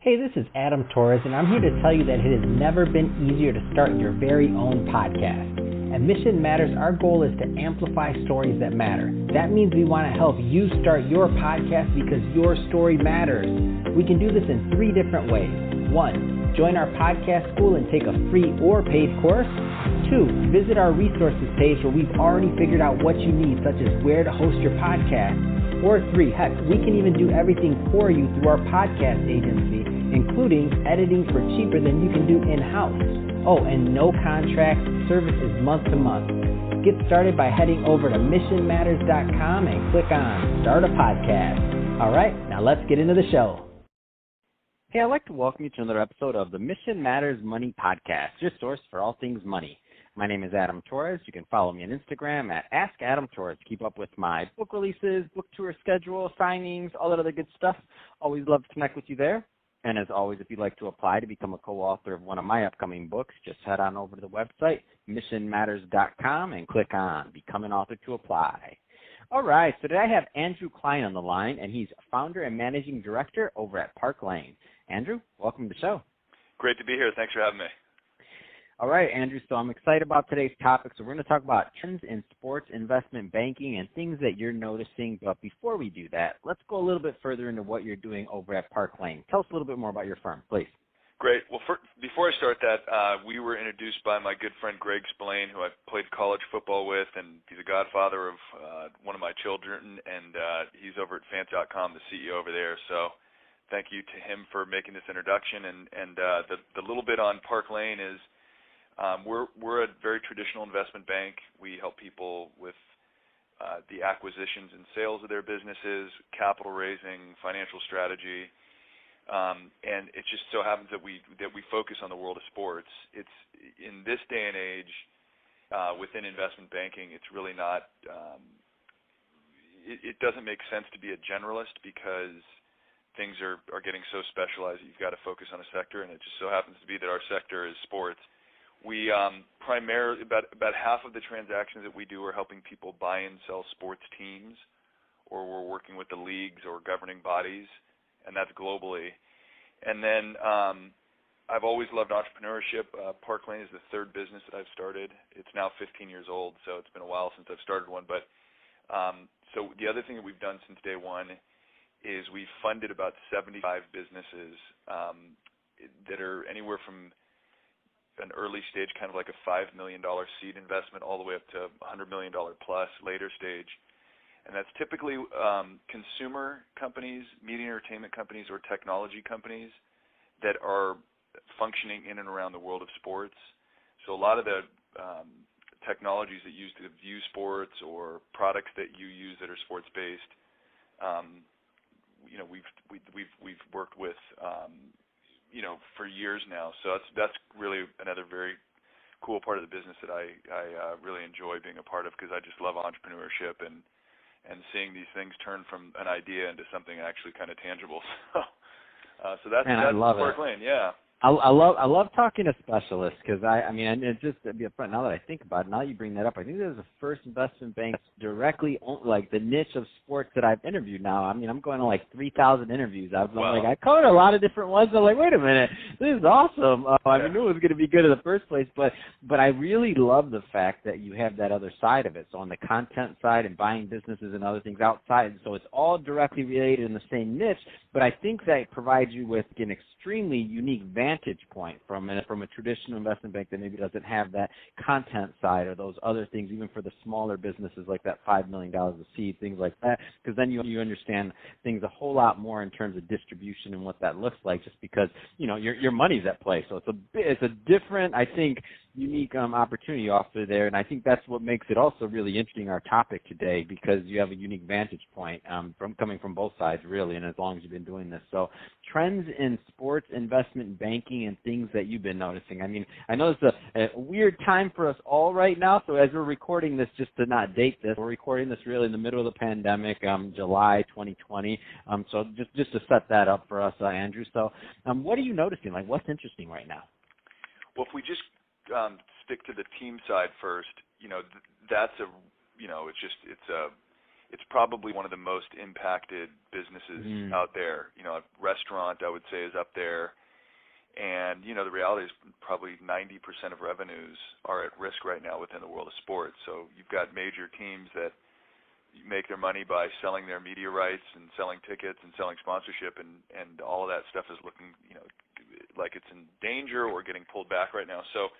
Hey, this is Adam Torres, and I'm here to tell you that it has never been easier to start your very own podcast. At Mission Matters, our goal is to amplify stories that matter. That means we want to help you start your podcast because your story matters. We can do this in 3 different ways. 1, join our podcast school and take a free or paid course. 2, visit our resources page where we've already figured out what you need, such as where to host your podcast. Or 3, heck, we can even do everything for you through our podcast agency, including editing for cheaper than you can do in-house. Oh, and no contract, service is month to month. Get started by heading over to missionmatters.com and click on Start a Podcast. All right, now let's get into the show. Hey, I'd like to welcome you to another episode of the Mission Matters Money Podcast, your source for all things money. My name is Adam Torres. You can follow me on Instagram at AskAdamTorres to keep up with my book releases, book tour schedule, signings, all that other good stuff. Always love to connect with you there. And as always, if you'd like to apply to become a co-author of one of my upcoming books, just head on over to the website, missionmatters.com, and click on Become an Author to apply. All right, so today I have Andrew Kline on the line, and he's founder and managing director over at Park Lane. Andrew, welcome to the show. Great to be here. Thanks for having me. All right, Andrew, so I'm excited about today's topic. So we're going to talk about trends in sports investment banking and things that you're noticing. But before we do that, let's go a little bit further into what you're doing over at Park Lane. Tell us a little bit more about your firm, please. Great. Well, before I start that, we were introduced by my good friend Greg Spillane, who I played college football with, and he's a godfather of one of my children, and he's over at Fans.com, the CEO over there. So thank you to him for making this introduction. And the little bit on Park Lane is, we're a very traditional investment bank. We help people with the acquisitions and sales of their businesses, capital raising, financial strategy, and it just so happens that we focus on the world of sports. It's in this day and age within investment banking, it's really not. It doesn't make sense to be a generalist because things are getting so specialized that you've got to focus on a sector, and it just so happens to be that our sector is sports. We primarily, about half of the transactions that we do are helping people buy and sell sports teams, or we're working with the leagues or governing bodies, and that's globally. And then I've always loved entrepreneurship. Park Lane is the 3rd business that I've started. It's now 15 years old, so it's been a while since I've started one. But so the other thing that we've done since day one is we've funded about 75 businesses that are anywhere from an early stage, kind of like a $5 million seed investment, all the way up to $100 million plus later stage. And that's typically consumer companies, media and entertainment companies, or technology companies that are functioning in and around the world of sports. So a lot of the technologies that you use to view sports or products that you use that are sports based, we've worked with for years now. So that's really another very cool part of the business that I really enjoy being a part of, because I just love entrepreneurship and seeing these things turn from an idea into something actually kind of tangible. So that's Park Lane, yeah. I love talking to specialists because I mean, and just to be upfront, now that I think about it, now that you bring that up, I think this is the first investment bank directly like the niche of sports that I've interviewed now. I mean, I'm going to like 3,000 interviews. I'm like, I covered a lot of different ones. I'm like, wait a minute, this is awesome. I knew it was going to be good in the first place, but I really love the fact that you have that other side of it. So on the content side and buying businesses and other things outside, so it's all directly related in the same niche, but I think that it provides you with an extremely unique vantage point from a traditional investment bank that maybe doesn't have that content side or those other things, even for the smaller businesses like that $5 million of seed, things like that, because then you understand things a whole lot more in terms of distribution and what that looks like, just because your money's at play. So it's a different, I think, unique opportunity offer there, and I think that's what makes it also really interesting, our topic today, because you have a unique vantage point from coming from both sides, really, and as long as you've been doing this. So trends in sports investment banking and things that you've been noticing. I mean, I know it's a weird time for us all right now, so as we're recording this, just to not date this, we're recording this really in the middle of the pandemic, July 2020, so just to set that up for us, Andrew. So what are you noticing? Like, what's interesting right now? Well, if we just stick to the team side first, that's a, it's it's probably one of the most impacted businesses out there. A restaurant, I would say, is up there. And, the reality is probably 90% of revenues are at risk right now within the world of sports. So you've got major teams that make their money by selling their media rights and selling tickets and selling sponsorship, and all of that stuff is looking, like it's in danger or getting pulled back right now. So,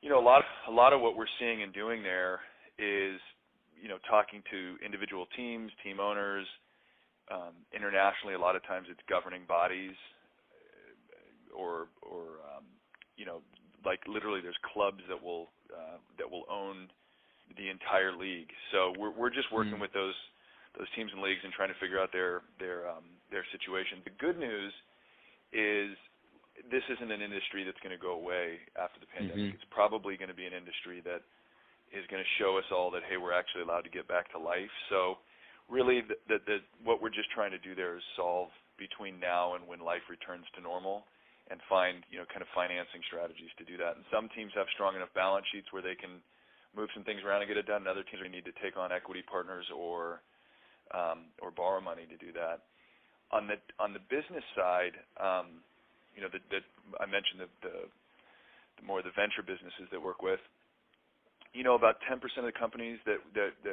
a lot of what we're seeing and doing there is, talking to individual teams, team owners, internationally. A lot of times it's governing bodies, or like literally there's clubs that will own the entire league. So we're just working with those teams and leagues and trying to figure out their situation. The good news is this isn't an industry that's going to go away after the pandemic. It's probably going to be an industry that is going to show us all that, hey, we're actually allowed to get back to life. So really what we're just trying to do there is solve between now and when life returns to normal, and find kind of financing strategies to do that. And some teams have strong enough balance sheets where they can move some things around and get it done, and other teams need to take on equity partners or borrow money to do that. On the business side, I mentioned the more the venture businesses that work with. About 10% of the companies that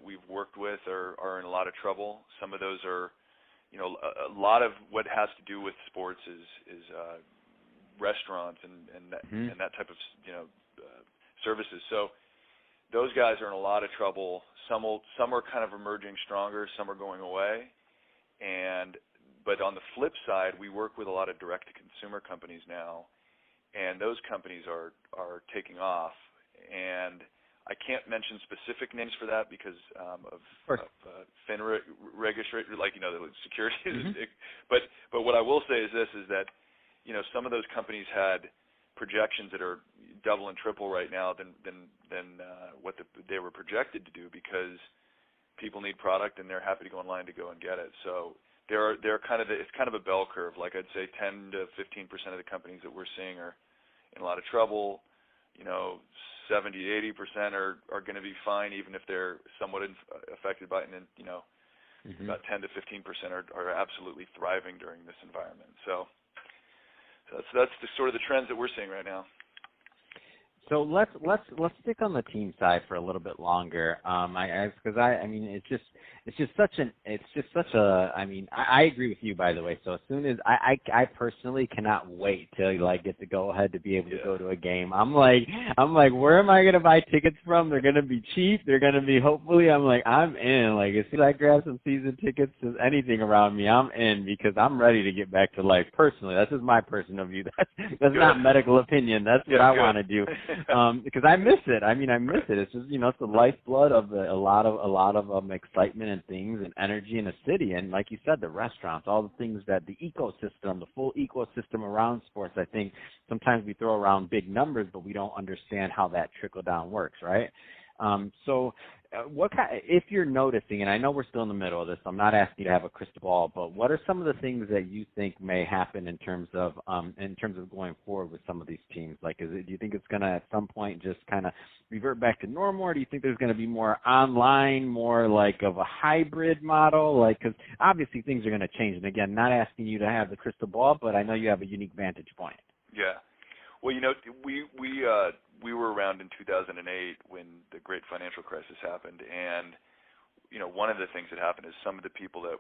we've worked with are in a lot of trouble. Some of those are, a lot of what has to do with sports is restaurants and that type of services. So those guys are in a lot of trouble. Some are kind of emerging stronger, some are going away. But on the flip side, we work with a lot of direct-to-consumer companies now, and those companies are taking off. And I can't mention specific names for that because of FINRA registration, the security. But what I will say is this: is that some of those companies had projections that are double and triple right now than what they were projected to do, because people need product and they're happy to go online to go and get it. So they're kind of it's kind of a bell curve. Like I'd say 10 to 15% of the companies that we're seeing are in a lot of trouble. 70 to 80% are going to be fine, even if they're somewhat affected by it. And about 10 to 15% are absolutely thriving during this environment. So that's the sort of the trends that we're seeing right now. So let's stick on the team side for a little bit longer. Because I mean it's just such a I mean I agree with you, by the way. So as soon as I personally cannot wait till get to go ahead to be able to go to a game. I'm like where am I gonna buy tickets from? They're gonna be cheap. They're gonna be hopefully I'm in. Like as soon as I grab some season tickets to anything around me, I'm in, because I'm ready to get back to life personally. That's just my personal view. That's not medical opinion. That's what I want to do. Because I miss it. I mean, I miss it. It's just, it's the lifeblood of a lot of excitement and things and energy in a city. And like you said, the restaurants, all the things that the ecosystem, the full ecosystem around sports. I think sometimes we throw around big numbers, but we don't understand how that trickle down works, right? If you're noticing, and I know we're still in the middle of this, I'm not asking you to have a crystal ball, but what are some of the things that you think may happen in terms of going forward with some of these teams? Like, do you think it's going to at some point just kind of revert back to normal, or do you think there's going to be more online, more like of a hybrid model? Like, because obviously things are going to change. And again, not asking you to have the crystal ball, but I know you have a unique vantage point. Yeah. Well, we were around in 2008 when the great financial crisis happened, and one of the things that happened is some of the people that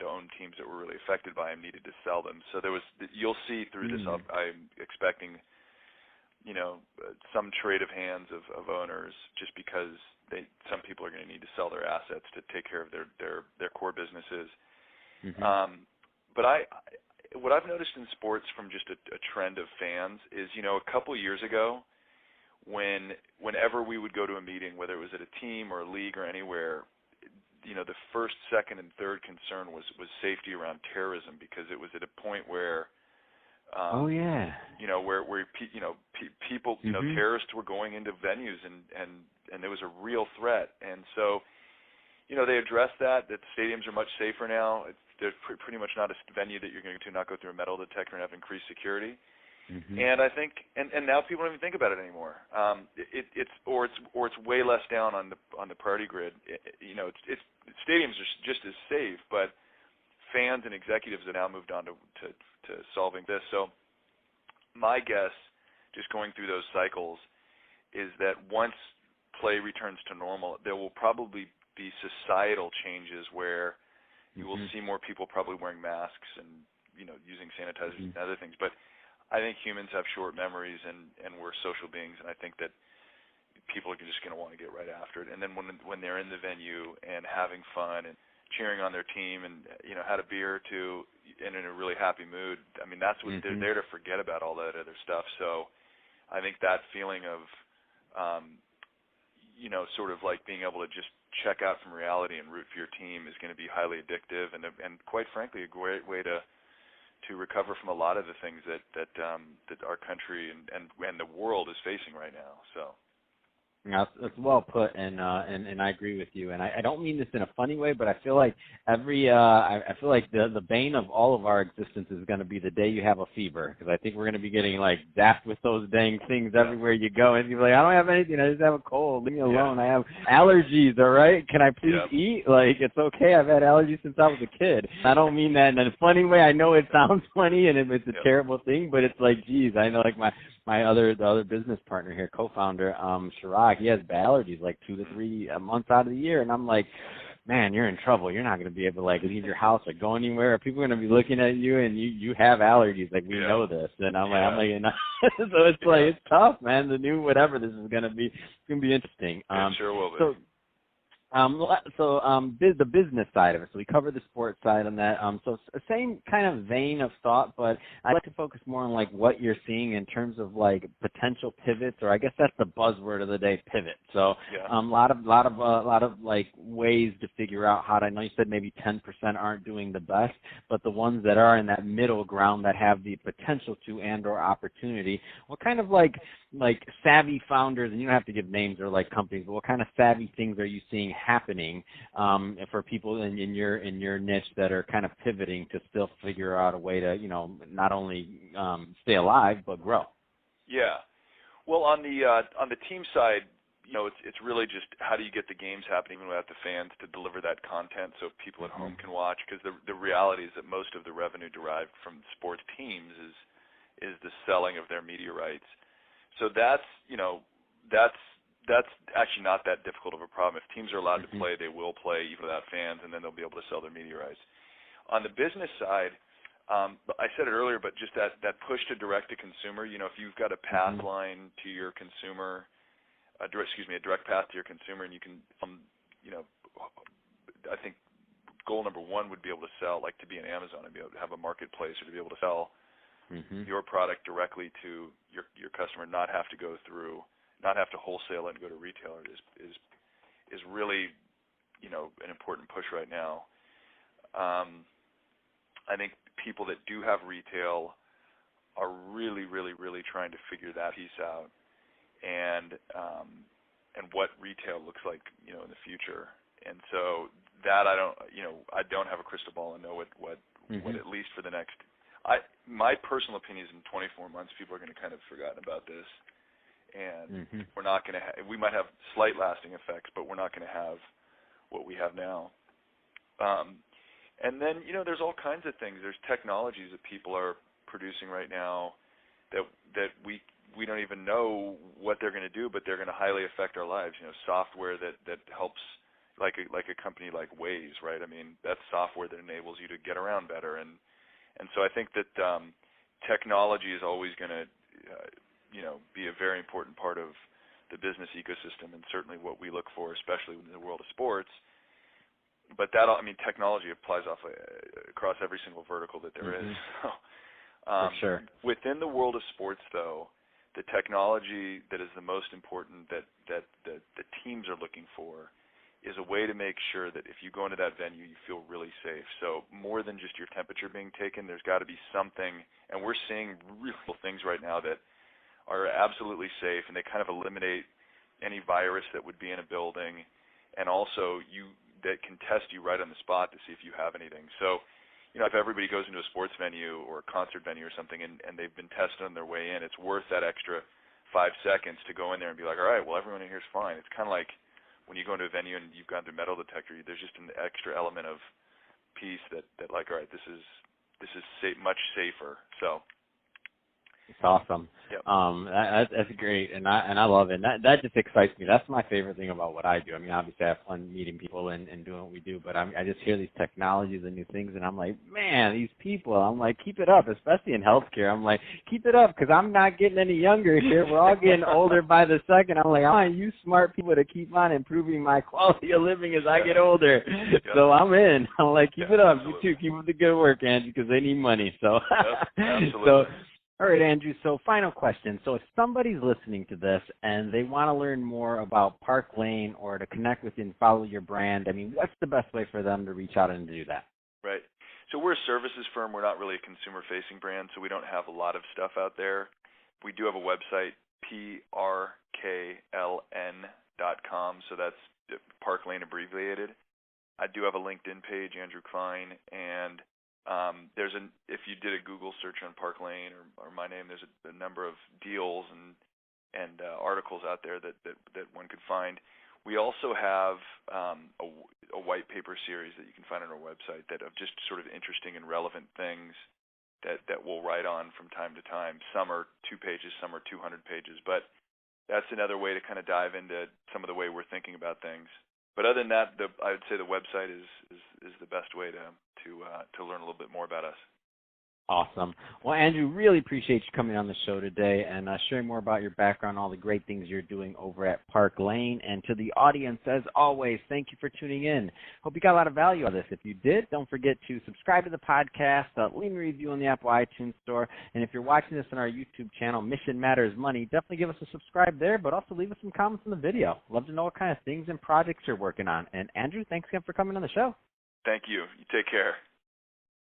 owned teams that were really affected by them needed to sell them. So you'll see through this. I'm expecting some trade of hands of owners, just because some people are going to need to sell their assets to take care of their core businesses. But what I've noticed in sports from just a trend of fans is, a couple of years ago, whenever we would go to a meeting, whether it was at a team or a league or anywhere, the first, second, and third concern was safety around terrorism, because it was at a point where where people, terrorists were going into venues and there was a real threat. And so, they addressed that stadiums are much safer now. There's pretty much not a venue that you're going to not go through a metal detector and have increased security. And I think, and now people don't even think about it anymore. It's way less down on the priority grid. It's stadiums are just as safe, but fans and executives have now moved on to solving this. So my guess, just going through those cycles, is that once play returns to normal, there will probably be societal changes where you will see more people probably wearing masks and using sanitizers and other things. But I think humans have short memories, and we're social beings, and I think that people are just going to want to get right after it. And then when they're in the venue and having fun and cheering on their team and had a beer or two and in a really happy mood, I mean, that's what they're there to forget about all that other stuff. So I think that feeling of sort of like being able to just check out from reality and root for your team is going to be highly addictive and quite frankly a great way to recover from a lot of the things that our country and the world is facing right now. So. That's well put, and I agree with you. And I don't mean this in a funny way, but I feel like I feel like the bane of all of our existence is going to be the day you have a fever, because I think we're going to be getting like zapped with those dang things everywhere you go, and you're like, I don't have anything, I just have a cold, leave me alone. I have allergies, all right? Can I please eat? Like, it's okay. I've had allergies since I was a kid. I don't mean that in a funny way. I know it sounds funny and it's a terrible thing, but it's like, geez, I know like the other business partner here, co-founder, Chirag, he has allergies like 2 to 3 months out of the year, and I'm like, man, you're in trouble. You're not going to be able to like leave your house or go anywhere. People are going to be looking at you, and you have allergies. Like, we know this. And I'm like, so it's like, it's tough, man. The new whatever this is going to be, it's going to be interesting. It sure will be. The business side of it. So we covered the sports side on that. So same kind of vein of thought, but I'd like to focus more on like what you're seeing in terms of like potential pivots, or I guess that's the buzzword of the day, pivot. So a lot of like ways to figure out how to. I know you said maybe 10% aren't doing the best, but the ones that are in that middle ground that have the potential to and/or opportunity. What kind of like savvy founders, and you don't have to give names or like companies, but what kind of savvy things are you seeing happening for people in your niche that are kind of pivoting to still figure out a way to not only stay alive but grow? Yeah, well, on the team side, it's really just how do you get the games happening even without the fans to deliver that content so people at home can watch, because the reality is that most of the revenue derived from sports teams is the selling of their media rights. So that's actually not that difficult of a problem. If teams are allowed to play, they will play even without fans, and then they'll be able to sell their media rights. On the business side, I said it earlier, but just that push to direct to consumer. If you've got a path line to your consumer, a direct path to your consumer, and you can, I think goal number one would be able to sell, like to be an Amazon and be able to have a marketplace, or to be able to sell your product directly to your customer, not have to wholesale it and go to retailer is really, an important push right now. I think people that do have retail are really, really, really trying to figure that piece out, and what retail looks like, in the future. And so that I don't have a crystal ball and know what at least for the next. My personal opinion is in 24 months, people are going to kind of forgotten about this, and we're not going to. We might have slight lasting effects, but we're not going to have what we have now. And then there's all kinds of things. There's technologies that people are producing right now that we don't even know what they're going to do, but they're going to highly affect our lives. Software that helps, like a company like Waze, right? I mean, that's software that enables you to get around better, and so I think that technology is always going to, be a very important part of the business ecosystem, and certainly what we look for, especially in the world of sports. But technology applies across every single vertical that there is. So, for sure. Within the world of sports, though, the technology that is the most important that the teams are looking for is a way to make sure that if you go into that venue, you feel really safe. So more than just your temperature being taken, there's got to be something, and we're seeing real things right now that are absolutely safe, and they kind of eliminate any virus that would be in a building, and also that can test you right on the spot to see if you have anything. So, if everybody goes into a sports venue or a concert venue or something and they've been tested on their way in, it's worth that extra 5 seconds to go in there and be like, all right, well, everyone in here is fine. It's kind of like when you go into a venue and you've gone through metal detector, there's just an extra element of peace that like, all right, this is much safer. So it's awesome. Yep. That's great, and I love it. And that just excites me. That's my favorite thing about what I do. I mean, obviously, I have fun meeting people and doing what we do, but I just hear these technologies and new things, and I'm like, man, these people. I'm like, keep it up, especially in healthcare. I'm like, keep it up, because I'm not getting any younger here. We're all getting older by the second. I'm like, I want you smart people to keep on improving my quality of living as I get older. Yep. So I'm in. I'm like, keep it up. Absolutely. You too. Keep up the good work, Andrew, because they need money. So, absolutely. So. All right, Andrew, so final question. So if somebody's listening to this and they want to learn more about Park Lane or to connect with you and follow your brand, I mean, what's the best way for them to reach out and do that? Right. So we're a services firm. We're not really a consumer-facing brand, so we don't have a lot of stuff out there. We do have a website, prkln.com, so that's Park Lane abbreviated. I do have a LinkedIn page, Andrew Kline, and if you did a Google search on Park Lane or my name, there's a number of deals and articles out there that one could find. We also have a white paper series that you can find on our website that of just sort of interesting and relevant things that we'll write on from time to time. Some are 2 pages, some are 200 pages, but that's another way to kind of dive into some of the way we're thinking about things. But other than that, I would say the website is the best way to learn a little bit more about us. Awesome. Well, Andrew, really appreciate you coming on the show today and sharing more about your background, all the great things you're doing over at Park Lane. And to the audience, as always, thank you for tuning in. Hope you got a lot of value out of this. If you did, don't forget to subscribe to the podcast, leave me a review on the Apple iTunes Store. And if you're watching this on our YouTube channel, Mission Matters Money, definitely give us a subscribe there, but also leave us some comments in the video. Love to know what kind of things and projects you're working on. And Andrew, thanks again for coming on the show. Thank you. You take care.